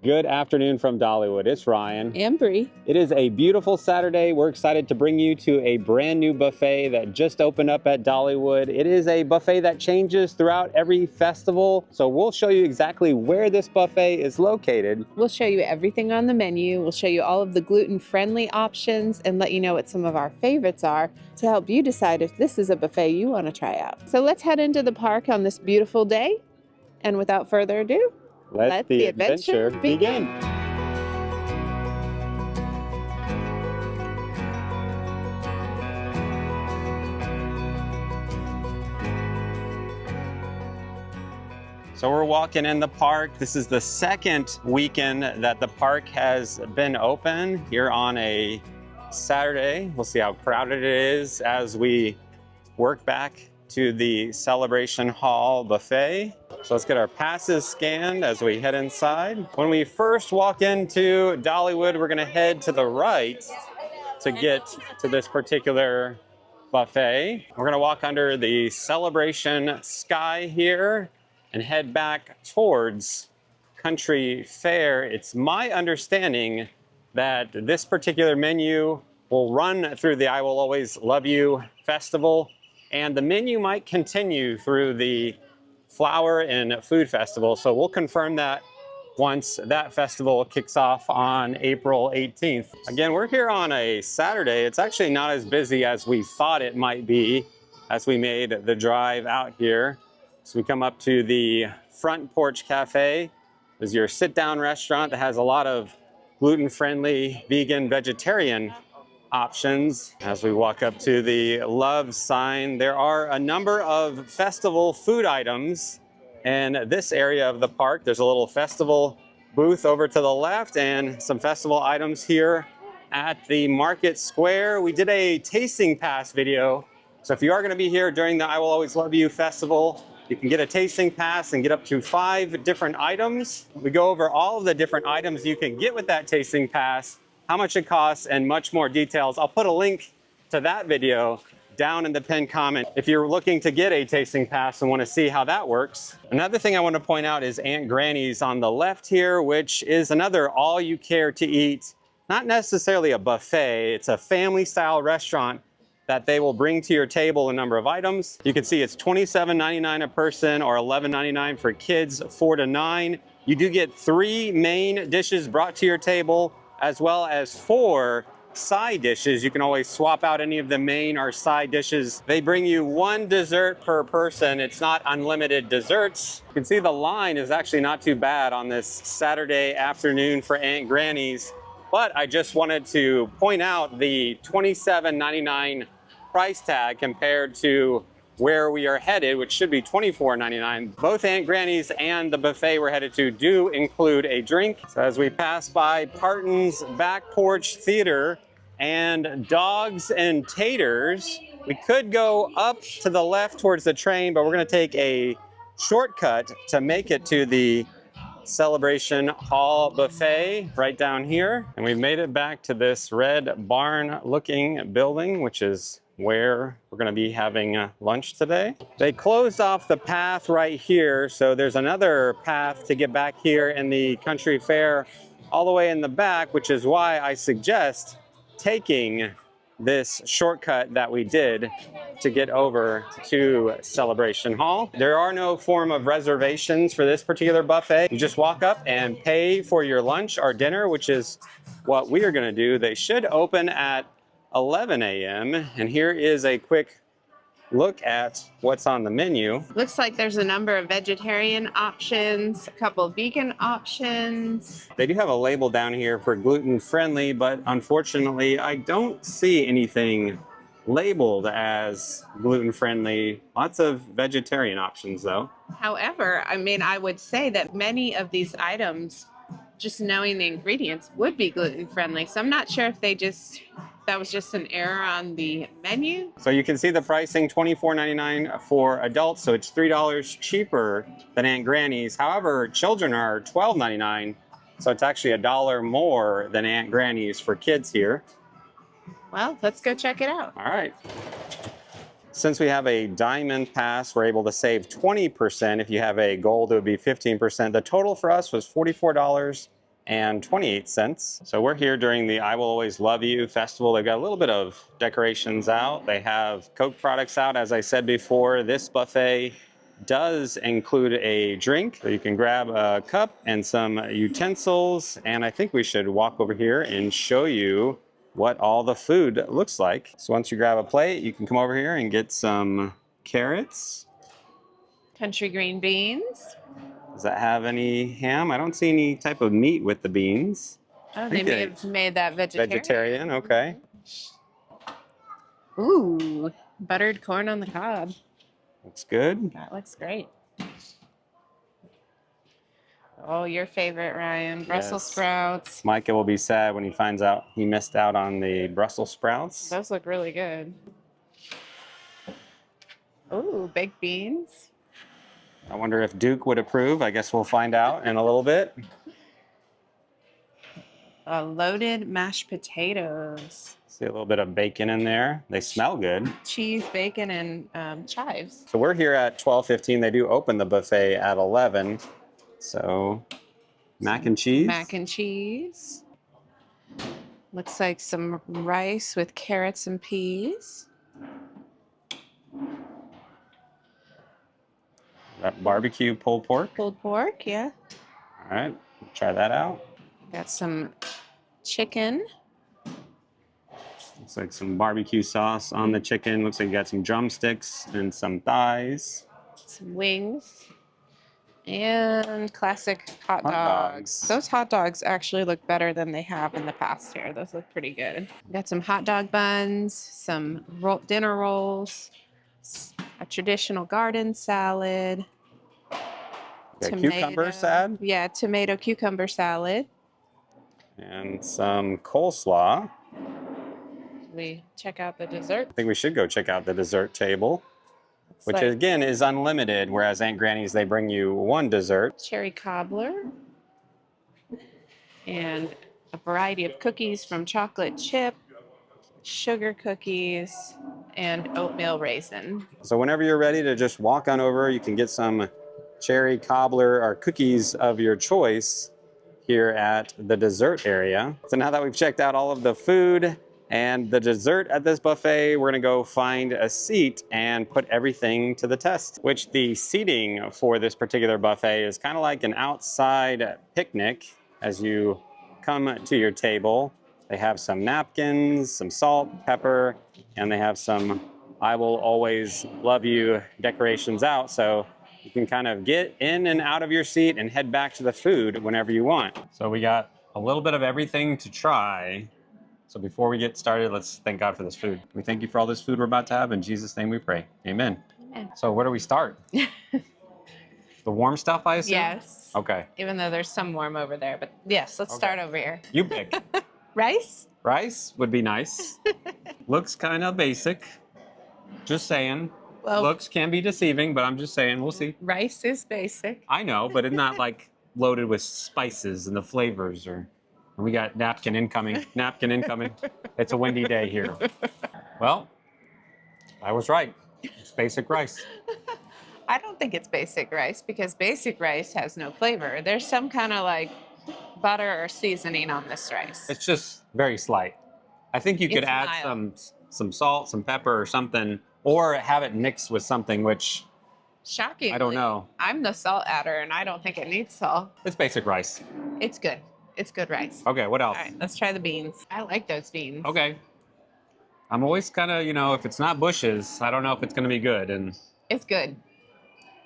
Good afternoon from Dollywood. It's Ryan. And Brie. It is a beautiful Saturday. We're excited to bring you to a brand new buffet that just opened up at Dollywood. It is a buffet that changes throughout every festival. So we'll show you exactly where this buffet is located. We'll show you everything on the menu. We'll show you all of the gluten-friendly options and let you know what some of our favorites are to help you decide if this is a buffet you want to try out. So let's head into the park on this beautiful day. And without further ado, let the adventure begin. So we're walking in the park. This is the second weekend that the park has been open here on a Saturday. We'll see how crowded it is as we work back to the Celebration Hall buffet. So let's get our passes scanned as we head inside. When we first walk into Dollywood, we're gonna head to the right to get to this particular buffet. We're gonna walk under the Celebration sky here and head back towards Country Fair. It's my understanding that this particular menu will run through the I Will Always Love You festival, and the menu might continue through the Flower and Food Festival. So we'll confirm that once that festival kicks off on April 18th. Again, we're here on a Saturday. It's actually not as busy as we thought it might be as we made the drive out here. So we come up to the Front Porch Cafe. This is your sit-down restaurant that has a lot of gluten-friendly, vegan, vegetarian options. As we walk up to the Love sign, there are a number of festival food items in this area of the park. There's a little festival booth over to the left and some festival items here at the Market Square. We did a tasting pass video. So if you are going to be here during the I Will Always Love You festival, you can get a tasting pass and get up to 5 different items. We go over all of the different items you can get with that tasting pass, how much it costs, and much more details. I'll put a link to that video down in the pinned comment if you're looking to get a tasting pass and want to see how that works. Another thing I want to point out is Aunt Granny's on the left here, which is another all you care to eat, not necessarily a buffet. It's a family style restaurant that they will bring to your table a number of items. You can see it's $27.99 a person or $11.99 for kids 4 to 9. You do get 3 main dishes brought to your table, as well as 4 side dishes. You can always swap out any of the main or side dishes. They bring you 1 dessert per person. It's not unlimited desserts. You can see the line is actually not too bad on this Saturday afternoon for Aunt Granny's. But I just wanted to point out the $27.99 price tag compared to where we are headed, which should be $24.99. Both Aunt Granny's and the buffet we're headed to do include a drink. So as we pass by Parton's Back Porch Theater and Dogs and Taters, we could go up to the left towards the train, but we're gonna take a shortcut to make it to the Celebration Hall buffet right down here. And we've made it back to this red barn looking building, which is where we're going to be having lunch today. They closed off the path right here, so there's another path to get back here in the Country Fair all the way in the back, which is why I suggest taking this shortcut that we did to get over to Celebration Hall. There are no form of reservations for this particular buffet. You just walk up and pay for your lunch or dinner, which is what we are going to do. They should open at 11 a.m. And here is a quick look at what's on the menu. Looks like there's a number of vegetarian options, a couple of vegan options. They do have a label down here for gluten-friendly, but unfortunately, I don't see anything labeled as gluten-friendly. Lots of vegetarian options, though. However, I mean, I would say that many of these items, just knowing the ingredients, would be gluten-friendly. So I'm not sure if that was just an error on the menu. So you can see the pricing, $24.99 for adults, so it's $3 cheaper than Aunt Granny's. However, children are $12.99, so it's actually $1 more than Aunt Granny's for kids here. Well, let's go check it out. All right. Since we have a diamond pass, we're able to save 20%. If you have a gold, it would be 15%. The total for us was $44.99. and 28 cents. So we're here during the I Will Always Love You festival. They've got a little bit of decorations out. They have Coke products out. As I said before, this buffet does include a drink. So you can grab a cup and some utensils. And I think we should walk over here and show you what all the food looks like. So once you grab a plate, you can come over here and get some carrots. Country green beans. Does that have any ham? I don't see any type of meat with the beans. Oh, they may have made that vegetarian. Vegetarian, okay. Ooh, buttered corn on the cob. Looks good. That looks great. Oh, your favorite, Ryan. Brussels sprouts. Micah will be sad when he finds out he missed out on the Brussels sprouts. Those look really good. Ooh, baked beans. I wonder if Duke would approve. I guess we'll find out in a little bit. Loaded mashed potatoes. See a little bit of bacon in there. They smell good. Cheese, bacon, and chives. So we're here at 12:15. They do open the buffet at 11. So mac and cheese. Mac and cheese. Looks like some rice with carrots and peas. That barbecue pulled pork. Pulled pork, yeah. All right, try that out. Got some chicken. Looks like some barbecue sauce on the chicken. Looks like you got some drumsticks and some thighs. Some wings. And classic hot dogs. dogs. Those hot dogs actually look better than they have in the past here. Those look pretty good. Got some hot dog buns, some dinner rolls, a traditional garden salad. Cucumber salad. Yeah, tomato cucumber salad. And some coleslaw. We check out the dessert. I think we should go check out the dessert table, which again is unlimited, whereas Aunt Granny's, they bring you one dessert. Cherry cobbler. And a variety of cookies from chocolate chip, sugar cookies, and oatmeal raisin. So whenever you're ready to just walk on over, you can get some cherry cobbler or cookies of your choice here at the dessert area. So now that we've checked out all of the food and the dessert at this buffet, we're gonna go find a seat and put everything to the test, which the seating for this particular buffet is kind of like an outside picnic. As you come to your table, they have some napkins, some salt, pepper, and they have some I Will Always Love You decorations out. So you can kind of get in and out of your seat and head back to the food whenever you want. So we got a little bit of everything to try. So before we get started, let's thank God for this food. We thank you for all this food we're about to have. In Jesus' name we pray. Amen. Amen. So where do we start? The warm stuff, I assume? Yes. Okay. Even though there's some warm over there, but yes, let's start over here. You pick. Rice? Rice would be nice. Looks kind of basic. Just saying. Well, looks can be deceiving, but I'm just saying, we'll see. Rice is basic. I know, but it's not like loaded with spices and the flavors. Or we got napkin incoming. Napkin incoming. It's a windy day here. Well, I was right. It's basic rice. I don't think it's basic rice because basic rice has no flavor. There's some kind of like butter or seasoning on this rice. It's just very slight. I think you could It's add mild. some salt, some pepper or something, or have it mixed with something, which Shockingly, I don't know. I'm the salt adder and I don't think it needs salt. It's basic rice. It's good. It's good rice. Okay, what else? All right, let's try the beans. I like those beans. Okay. I'm always kind of, if it's not bushes, I don't know if it's going to be good. And It's good.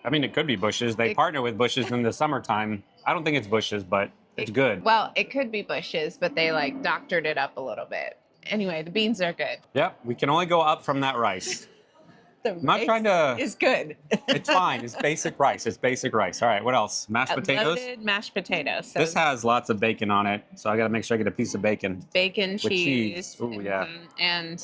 I mean, it could be bushes. They partner with bushes in the summertime. I don't think it's bushes, but it's good. Well, it could be bushes, but they like doctored it up a little bit. Anyway, the beans are good. Yep, we can only go up from that rice. The I'm not trying to. It's good. It's fine. It's basic rice. It's basic rice. All right, what else? Mashed potatoes? Loaded mashed potatoes. So This has lots of bacon on it, so I got to make sure I get a piece of bacon. bacon, with cheese. Ooh, yeah. and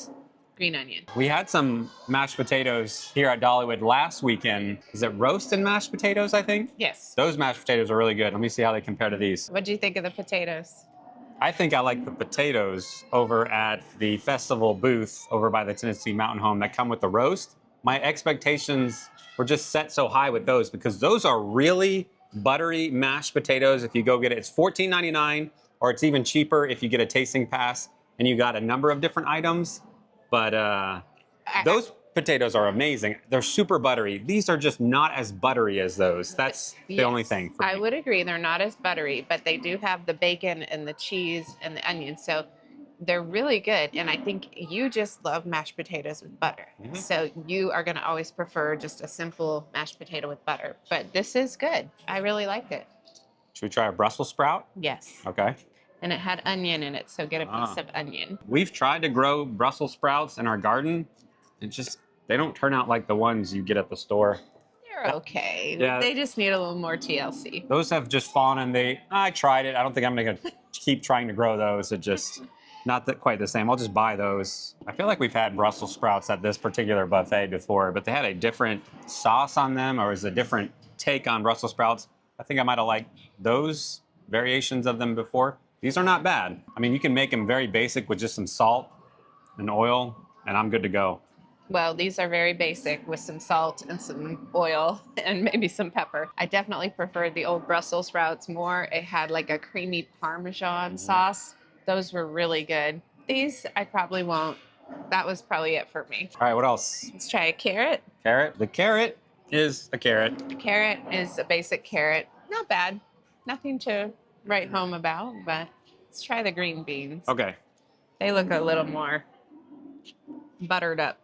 green onion. We had some mashed potatoes here at Dollywood last weekend. Is it roast and mashed potatoes, I think? Yes. Those mashed potatoes are really good. Let me see how they compare to these. What do you think of the potatoes? I think I like the potatoes over at the festival booth over by the Tennessee Mountain Home that come with the roast. My expectations were just set so high with those because those are really, buttery mashed potatoes if you go get it. It's $14.99, or it's even cheaper if you get a tasting pass and you got a number of different items. But those potatoes are amazing. They're super buttery. These are just not as buttery as those. That's the only thing for me. I would agree. They're not as buttery, but they do have the bacon and the cheese and the onion. So they're really good. And I think you just love mashed potatoes with butter. Mm-hmm. So you are going to always prefer just a simple mashed potato with butter. But this is good. I really liked it. Should we try a Brussels sprout? Yes. Okay. And it had onion in it, so get a piece of onion. We've tried to grow Brussels sprouts in our garden. It just, they don't turn out like the ones you get at the store. They're okay. Yeah. They just need a little more TLC. Those have just fallen and I tried it. I don't think I'm going to keep trying to grow those. It just, not that quite the same. I'll just buy those. I feel like we've had Brussels sprouts at this particular buffet before, but they had a different sauce on them, or it was a different take on Brussels sprouts. I think I might have liked those variations of them before. These are not bad. I mean, you can make them very basic with just some salt and oil, and I'm good to go. Well, these are very basic with some salt and some oil and maybe some pepper. I definitely preferred the old Brussels sprouts more. It had like a creamy Parmesan sauce. Those were really good. These I probably won't. That was probably it for me. All right, what else? Let's try a carrot. Carrot. The carrot is a carrot. The carrot is a basic carrot. Not bad. Nothing to write home about, but let's try the green beans. Okay. They look a little more buttered up.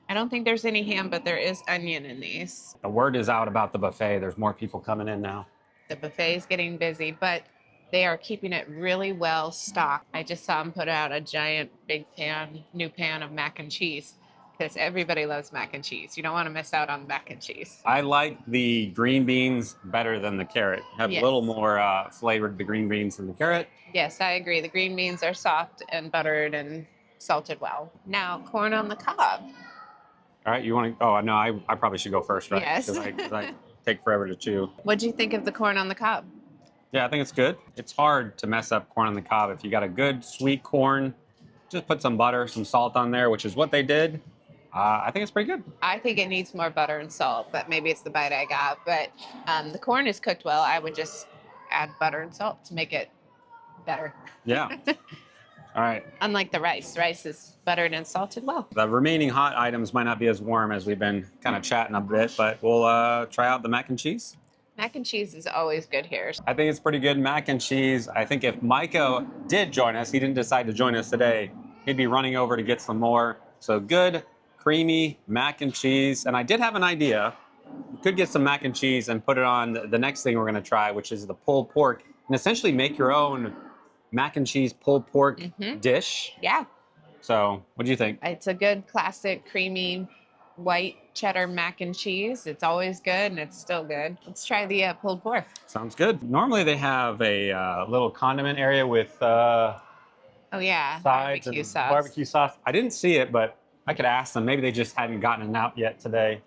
I don't think there's any ham, but there is onion in these. The word is out about the buffet. There's more people coming in now. The buffet is getting busy, but they are keeping it really well stocked. I just saw them put out a giant big new pan of mac and cheese, because everybody loves mac and cheese. You don't want to miss out on mac and cheese. I like the green beans better than the carrot. Have a little more flavored, the green beans than the carrot. Yes, I agree. The green beans are soft and buttered and salted well. Now, corn on the cob. All right, you want to? Oh no, I probably should go first, right? Yes. Because I take forever to chew. What'd you think of the corn on the cob? Yeah, I think it's good. It's hard to mess up corn on the cob. If you got a good sweet corn, just put some butter, some salt on there, which is what they did. I think it's pretty good. I think it needs more butter and salt, but maybe it's the bite I got. But the corn is cooked well. I would just add butter and salt to make it better. Yeah. All right. Unlike the rice. Rice is buttered and salted well. The remaining hot items might not be as warm as we've been kind of chatting a bit, but we'll try out the mac and cheese. Mac and cheese is always good here. I think it's pretty good mac and cheese. I think if Micah did join us, he didn't decide to join us today, he'd be running over to get some more. So good, creamy mac and cheese. And I did have an idea. You could get some mac and cheese and put it on the next thing we're going to try, which is the pulled pork, and essentially make your own mac and cheese pulled pork dish. Yeah. So what do you think? It's a good classic creamy white cheddar mac and cheese. It's always good and it's still good. Let's try the pulled pork. Sounds good. Normally they have a little condiment area with oh yeah, sides barbecue and sauce. barbecue sauce. I didn't see it, but I could ask them. Maybe they just hadn't gotten it out yet today.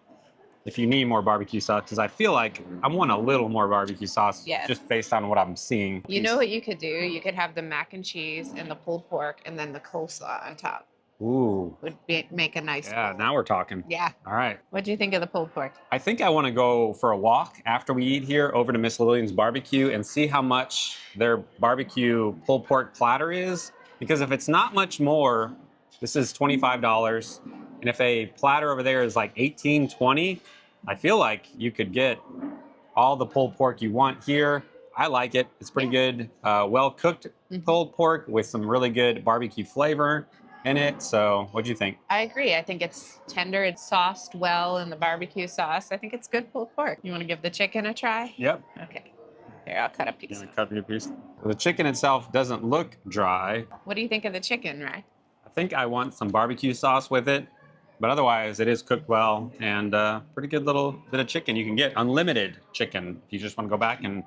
If you need more barbecue sauce, because I feel like I want a little more barbecue sauce, just based on what I'm seeing. You know what you could do? You could have the mac and cheese and the pulled pork and then the coleslaw on top. Ooh. Would make a nice Yeah, bowl. now we're talking. Yeah. All right. What do you think of the pulled pork? I think I want to go for a walk after we eat here over to Miss Lillian's barbecue and see how much their barbecue pulled pork platter is. Because if it's not much more, this is $25. And if a platter over there is like $18, $20, I feel like you could get all the pulled pork you want here. I like it. It's pretty good, well-cooked pulled pork with some really good barbecue flavor in it. So what do you think? I agree. I think it's tender. It's sauced well in the barbecue sauce. I think it's good pulled pork. You want to give the chicken a try? Yep. Okay. Here, I'll cut a piece. You want to cut your piece? The chicken itself doesn't look dry. What do you think of the chicken, Rye? I think I want some barbecue sauce with it. But otherwise, it is cooked well and pretty good little bit of chicken. You can get unlimited chicken. If you just want to go back and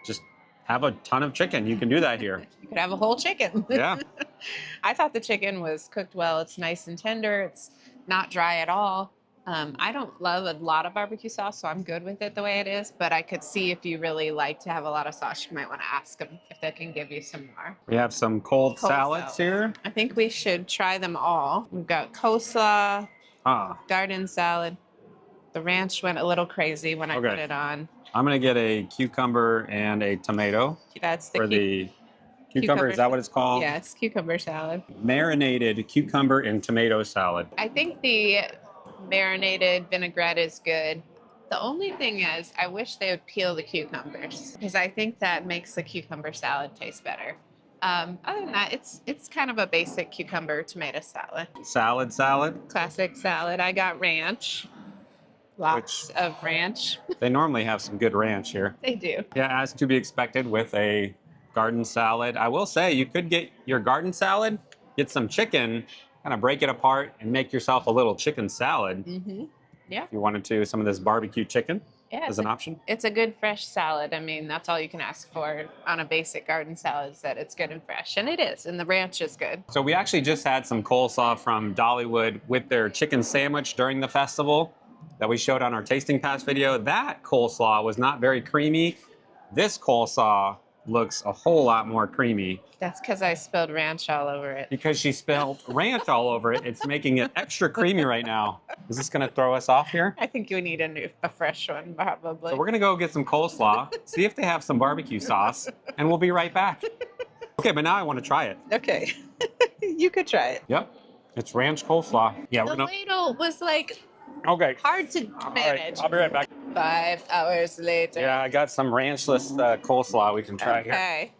just have a ton of chicken, you can do that here. You could have a whole chicken. Yeah. I thought the chicken was cooked well. It's nice and tender. It's not dry at all. I don't love a lot of barbecue sauce, so I'm good with it the way it is. But I could see if you really like to have a lot of sauce, you might want to ask them if they can give you some more. We have some cold salads here. I think we should try them all. We've got coleslaw, garden salad. The ranch went a little crazy when I put it on. I'm gonna get a cucumber and a tomato. That's the for the cucumber. Is that what it's called? Yes, cucumber salad. Marinated cucumber and tomato salad. I think the marinated vinaigrette is good. The only thing is, I wish they would peel the cucumbers because I think that makes the cucumber salad taste better. Other than that, it's kind of a basic cucumber tomato salad. Salad. Classic salad. I got ranch. Lots of ranch. They normally have some good ranch here. They do. Yeah, as to be expected with a garden salad. I will say you could get your garden salad, get some chicken, kind of break it apart and make yourself a little chicken salad. Mm-hmm. Yeah. If you wanted to, some of this barbecue chicken as an option. It's a good fresh salad. I mean, that's all you can ask for on a basic garden salad is that it's good and fresh. And it is. And the ranch is good. So we actually just had some coleslaw from Dollywood with their chicken sandwich during the festival that we showed on our Tasting Pass video. That coleslaw was not very creamy. This coleslaw looks a whole lot more creamy. That's because I spilled ranch all over it. Because she spilled ranch all over it. It's making it extra creamy right now. Is this going to throw us off here? I think you need a fresh one, probably. So we're going to go get some coleslaw, see if they have some barbecue sauce, and we'll be right back. Okay, but now I want to try it. Okay. You could try it. Yep. It's ranch coleslaw. Yeah, the ladle was like hard to manage. All right, I'll be right back. 5 hours later. Yeah, I got some ranchless coleslaw we can try here. Okay.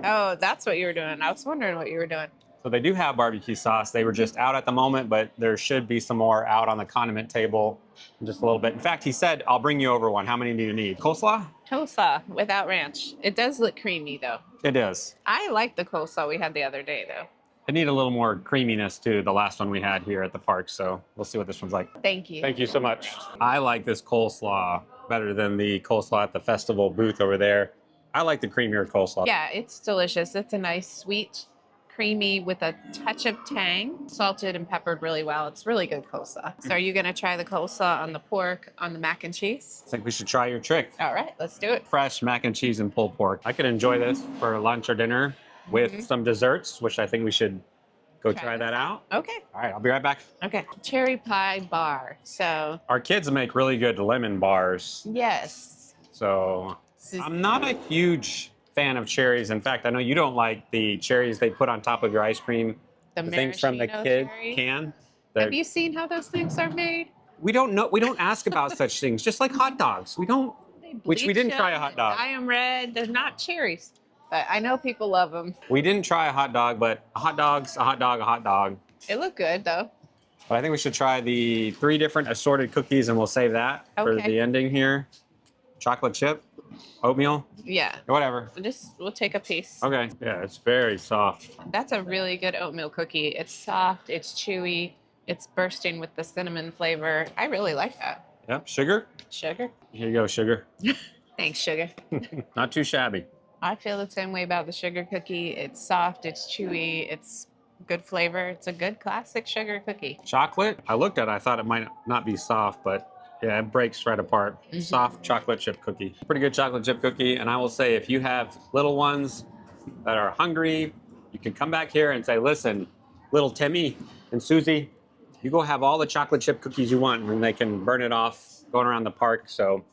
Oh, that's what you were doing. I was wondering what you were doing. So they do have barbecue sauce. They were just out at the moment, but there should be some more out on the condiment table in just a little bit. In fact, he said, I'll bring you over one. How many do you need? Coleslaw? Coleslaw without ranch. It does look creamy, though. It is. I like the coleslaw we had the other day, though. I need a little more creaminess too, the last one we had here at the park, so we'll see what this one's like. Thank you. Thank you so much. I like this coleslaw better than the coleslaw at the festival booth over there. I like the creamier coleslaw. Yeah, it's delicious. It's a nice, sweet, creamy with a touch of tang, salted and peppered really well. It's really good coleslaw. So are you going to try the coleslaw on the pork, on the mac and cheese? I think we should try your trick. All right, let's do it. Fresh mac and cheese and pulled pork. I could enjoy this for lunch or dinner with some desserts, which I think we should go try that out. Okay. All right, I'll be right back. Okay. Cherry pie bar. So. Our kids make really good lemon bars. Yes. So I'm not a huge fan of cherries. In fact, I know you don't like the cherries they put on top of your ice cream. The things from the kid can. Have you seen how those things are made? We don't know. We don't ask about such things. Just like hot dogs. We don't. Which we didn't try a hot dog. I am red. They're not cherries. But I know people love them. We didn't try a hot dog, but a hot dog's a hot dog, a hot dog. It looked good, though. But I think we should try the 3 different assorted cookies, and we'll save that for the ending here. Chocolate chip, oatmeal. Yeah. Whatever. We'll take a piece. Okay. Yeah, it's very soft. That's a really good oatmeal cookie. It's soft, it's chewy, it's bursting with the cinnamon flavor. I really like that. Yep. Sugar? Sugar. Here you go, sugar. Thanks, sugar. Not too shabby. I feel the same way about the sugar cookie. It's soft, it's chewy, it's good flavor. It's a good classic sugar cookie. Chocolate, I looked at it, I thought it might not be soft, but yeah, it breaks right apart. Soft chocolate chip cookie. Pretty good chocolate chip cookie. And I will say, if you have little ones that are hungry, you can come back here and say, listen, little Timmy and Susie, you go have all the chocolate chip cookies you want, and they can burn it off going around the park. So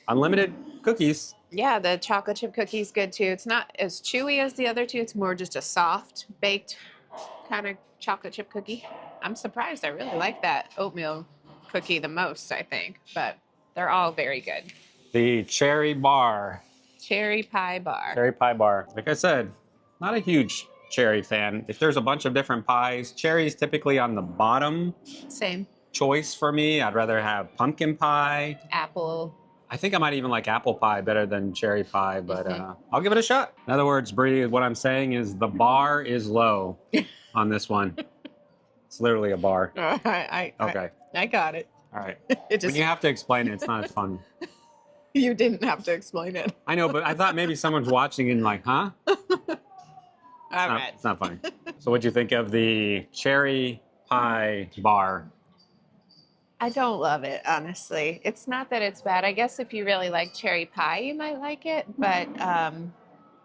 unlimited cookies. Yeah, the chocolate chip cookie is good too. It's not as chewy as the other two. It's more just a soft, baked kind of chocolate chip cookie. I'm surprised. I really like that oatmeal cookie the most, I think. But they're all very good. The cherry bar. Cherry pie bar. Cherry pie bar. Like I said, not a huge cherry fan. If there's a bunch of different pies, cherry's typically on the bottom. Same. Choice for me. I'd rather have pumpkin pie. Apple. I think I might even like apple pie better than cherry pie, but I'll give it a shot. In other words, Brie, what I'm saying is the bar is low on this one. It's literally a bar. Okay. I got it. All right. When you have to explain it, it's not as fun. You didn't have to explain it. I know, but I thought maybe someone's watching and like, huh? It's not funny. So what'd you think of the cherry pie bar? I don't love it, honestly. It's not that it's bad. I guess if you really like cherry pie, you might like it, but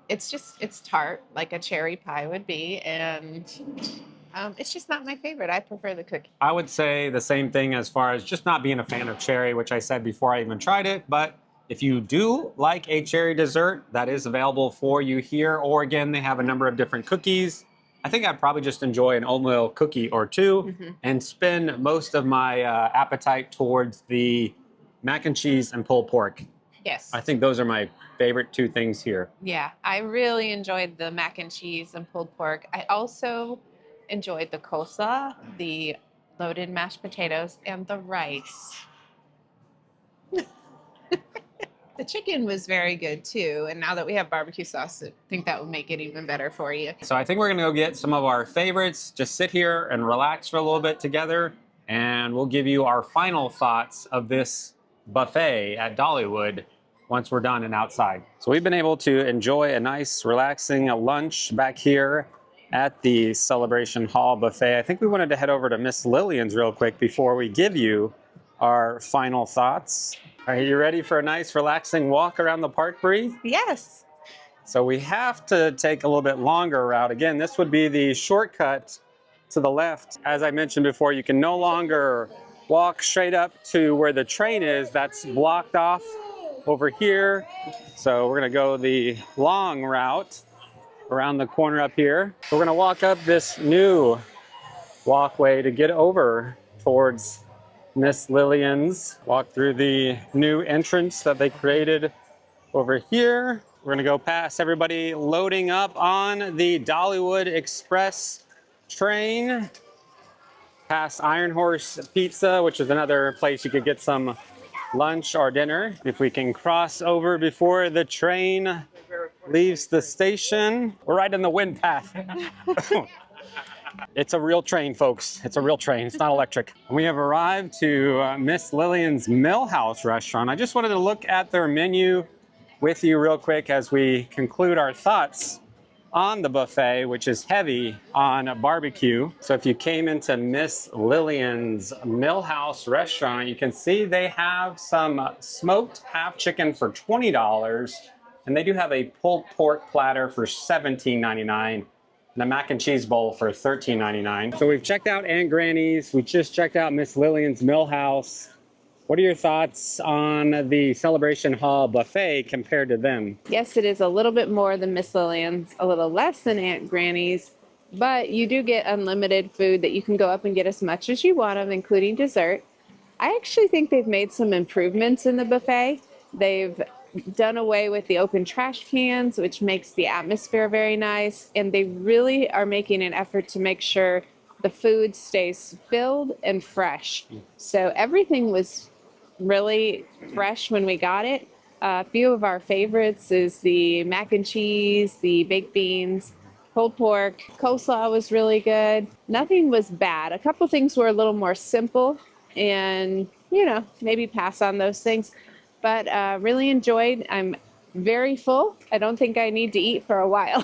it's tart like a cherry pie would be, and it's just not my favorite. I prefer the cookie. I would say the same thing as far as just not being a fan of cherry, which I said before I even tried it, but If you do like a cherry dessert, that is available for you here. Or again, they have a number of different cookies. I think I'd probably just enjoy an oatmeal cookie or two and spend most of my appetite towards the mac and cheese and pulled pork. Yes. I think those are my favorite two things here. Yeah, I really enjoyed the mac and cheese and pulled pork. I also enjoyed the coleslaw, the loaded mashed potatoes, and the rice. The chicken was very good too, and now that we have barbecue sauce, I think that would make it even better for you. So I think we're gonna go get some of our favorites, just sit here and relax for a little bit together, and we'll give you our final thoughts of this buffet at Dollywood once we're done and outside. So we've been able to enjoy a nice, relaxing lunch back here at the Celebration Hall buffet. I think we wanted to head over to Miss Lillian's real quick before we give you our final thoughts. Are you ready for a nice, relaxing walk around the park, Brie? Yes. So we have to take a little bit longer route. Again, this would be the shortcut to the left. As I mentioned before, you can no longer walk straight up to where the train is. That's blocked off over here. So we're gonna go the long route around the corner up here. We're gonna walk up this new walkway to get over towards Miss Lillian's. Walk through the new entrance that they created over here. We're gonna go past everybody loading up on the Dollywood Express train. Past Iron Horse Pizza, which is another place you could get some lunch or dinner. If we can cross over before the train leaves the station. We're right in the wind path. It's a real train, folks. It's a real train. It's not electric. We have arrived to Miss Lillian's Millhouse restaurant. I just wanted to look at their menu with you real quick as we conclude our thoughts on the buffet, which is heavy on barbecue. So if you came into Miss Lillian's Millhouse restaurant, you can see they have some smoked half chicken for $20, and they do have a pulled pork platter for $17.99. and a mac and cheese bowl for $13.99. So we've checked out Aunt Granny's. We just checked out Miss Lillian's Millhouse. What are your thoughts on the Celebration Hall buffet compared to them? Yes, it is a little bit more than Miss Lillian's, a little less than Aunt Granny's, but you do get unlimited food that you can go up and get as much as you want of, including dessert. I actually think they've made some improvements in the buffet. They've done away with the open trash cans, which makes the atmosphere very nice, and they really are making an effort to make sure the food stays filled and fresh. So everything was really fresh when we got it. A few of our favorites is the mac and cheese, the baked beans, pulled pork. Coleslaw was really good. Nothing was bad. A couple things were a little more simple, and maybe pass on those things. But really enjoyed. I'm very full. I don't think I need to eat for a while.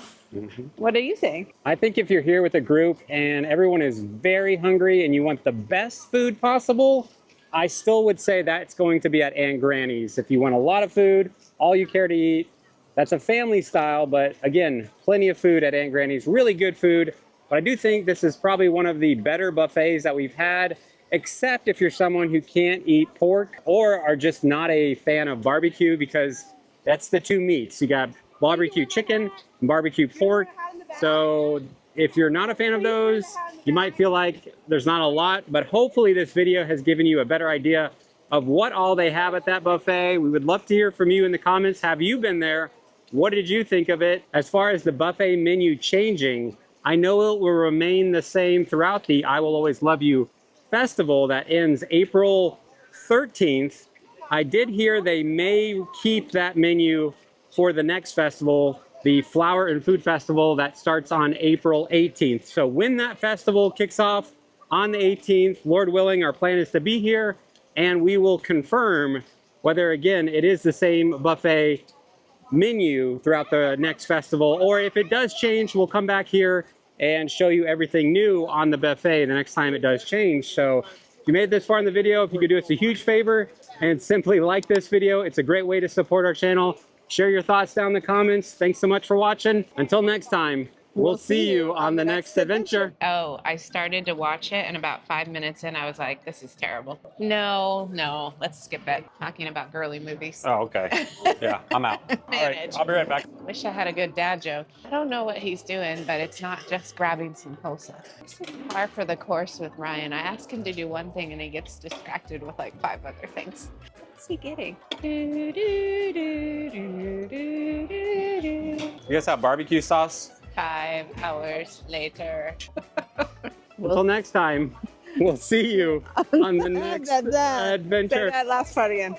What do you think? I think if you're here with a group and everyone is very hungry and you want the best food possible, I still would say that's going to be at Aunt Granny's. If you want a lot of food, all you care to eat, that's a family style, but again, plenty of food at Aunt Granny's, really good food. But I do think this is probably one of the better buffets that we've had, except if you're someone who can't eat pork or are just not a fan of barbecue, because that's the two meats. You got barbecue chicken and barbecue pork. So if you're not a fan of those, you might feel like there's not a lot, but hopefully this video has given you a better idea of what all they have at that buffet. We would love to hear from you in the comments. Have you been there? What did you think of it? As far as the buffet menu changing, I know it will remain the same throughout the I Will Always Love You festival that ends April 13th. I did hear they may keep that menu for the next festival, the Flower and Food Festival that starts on April 18th. So when that festival kicks off on the 18th, Lord willing, our plan is to be here, and we will confirm whether, again, it is the same buffet menu throughout the next festival, or if it does change, we'll come back here and show you everything new on the buffet the next time it does change. So if you made it this far in the video, if you could do us a huge favor and simply like this video, it's a great way to support our channel. Share your thoughts down in the comments. Thanks so much for watching. Until next time, We'll see you on the next adventure. Oh, I started to watch it, and about 5 minutes in, I was like, this is terrible. No, let's skip it. Talking about girly movies. Oh, okay. Yeah, I'm out. All right, I'll be right back. Wish I had a good dad joke. I don't know what he's doing, but it's not just grabbing some pulsa. It's par for the course with Ryan. I ask him to do one thing, and he gets distracted with like 5 other things. What's he getting? You guys have barbecue sauce? 5 hours later. Until next time, we'll see you on the next adventure. Say that last part again.